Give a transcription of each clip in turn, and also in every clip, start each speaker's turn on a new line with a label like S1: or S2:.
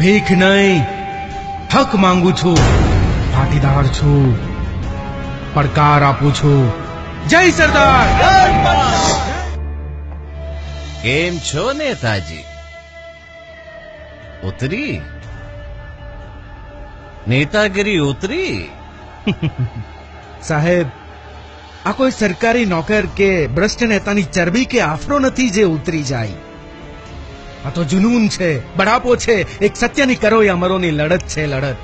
S1: ભીખ નહીં, હક માંગુ છું. પાટીદાર છું, પડકાર આપું છું. જય સરદાર.
S2: કેમ છો નેતાજી? ઉતરી નેતાગીરી ઉતરી?
S1: સાહેબ, આ કોઈ સરકારી નોકર કે ભ્રષ્ટ નેતાની ચરબી કે આફરો નથી જે ઉતરી જાય. આ તો જુનૂન છે, બડાપો છે, એક સત્યની કરો યા મરોની લડત છે. લડત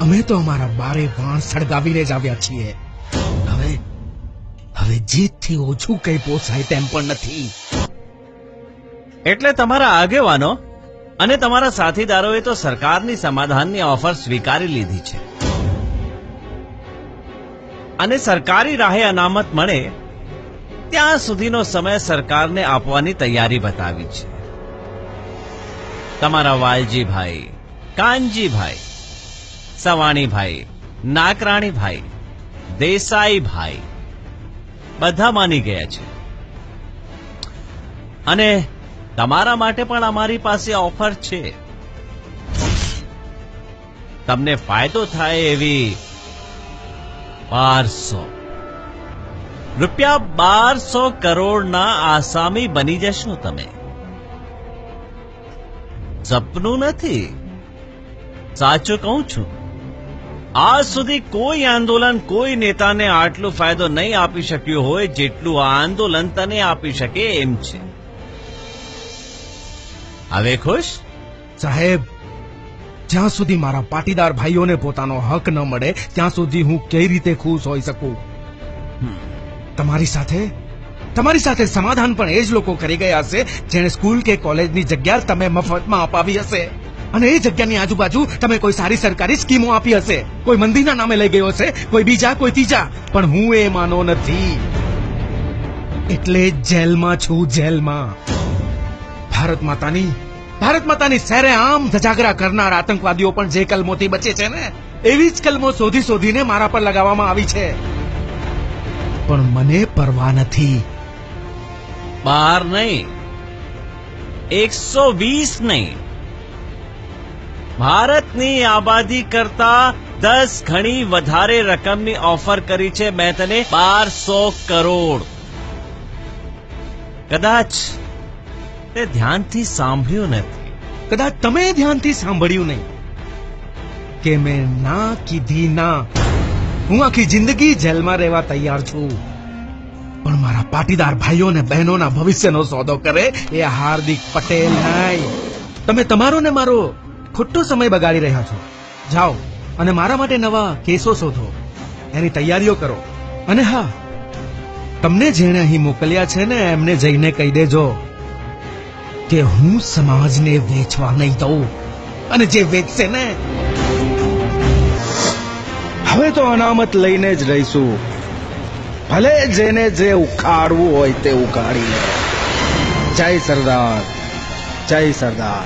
S1: અમે તો અમારા બારે બાણ સળગાવીને જ આવ્યા છીએ. હવે જીતથી ઓછું કઈ પોસાય તેમ પણ નથી.
S2: એટલે તમારા આગેવાનો અને તમારા સાથીદારોએ તો સરકારની સમાધાનની ઓફર સ્વીકારી લીધી છે અને સરકારી રાહે અનામત મળે ત્યાં સુધીનો સમય સરકારને આપવાની તૈયારી બતાવી છે. તમારા વાલજીભાઈ, કાનજીભાઈ, સવાણીભાઈ, નાકરાણીભાઈ, દેસાઈભાઈ બધા માની ગયા છે અને તમારા માટે પણ અમારી પાસે ઓફર છે. તમને ફાયદો થાય એવી રૂપિયા 1200 કરોડના આસામી બની જશો તમે. સપનું નથી, સાચું કહું છું. આજ સુધી કોઈ આંદોલન કોઈ નેતાને આટલો ફાયદો નહીં આપી શક્યું હોય જેટલું આ આંદોલન તને આપી શકે એમ છે. હવે ખુશ?
S1: સાહેબ, જ્યાં સુધી મારા પાટીદાર ભાઈઓને પોતાનો હક ન મળે ત્યાં સુધી હું કઈ રીતે ખુશ હોઈ શકું? તમારી સાથે સમાધાન પણ એ જ લોકો કરી ગયા હશે જેણે સ્કૂલ કે કોલેજની જગ્યા તમે મફતમાં અપાવી હશે અને એ જગ્યાની આજુબાજુ તમે કોઈ સારી સરકારી સ્કીમો આપી હશે. કોઈ મંદિરના નામે લઈ ગયો હશે, કોઈ બીજા, કોઈ ત્રીજા, પણ હું એ માનો નથી. એટલે જ જેલમાં છું, જેલમાં. ભારત માતાની સરે આમ ધજાગરા કરનાર આતંકવાદીઓ પણ જે કલમોથી બચે છે ને એવી જ કલમો શોધીને મારા પર લગાવવામાં આવી છે. પણ મને પરવા નથી.
S2: 12 નહીં, 120 નહીં, ભારતની આબાદી કરતા 10 ગણી વધારે રકમની ઓફર કરી છે મેં તને. 1200 કરોડ. કદાચ તે ધ્યાનથી સાંભળ્યું નથી.
S1: કદાચ તમે ધ્યાનથી સાંભળ્યું નહીં કે મેં ના કીધી ના. હું આખી જિંદગી જેલમાં રહેવા તૈયાર છું, પણ મારા પાટીદાર ભાઈઓ ને બહેનોના ભવિષ્યનો સોદો કરે એ હાર્દિક પટેલ નહીં. તમે તમારો ને મારો ખોટો સમય બગાડી રહ્યા છો. જાઓ અને મારા માટે નવા કેસો શોધો, એની તૈયારીઓ કરો. અને હા, તમને જેણે અહીં મોકલ્યા છે ને એમને જઈને કહી દેજો કે હું સમાજને વેચવા નહીં દઉં. અને જે વેચશે ને હવે તો અનામત લઈને જ રહીશું. ભલે જેને જે ઉખાડવું હોય તે ઉખાડી લે. જય સરદાર, જય સરદાર.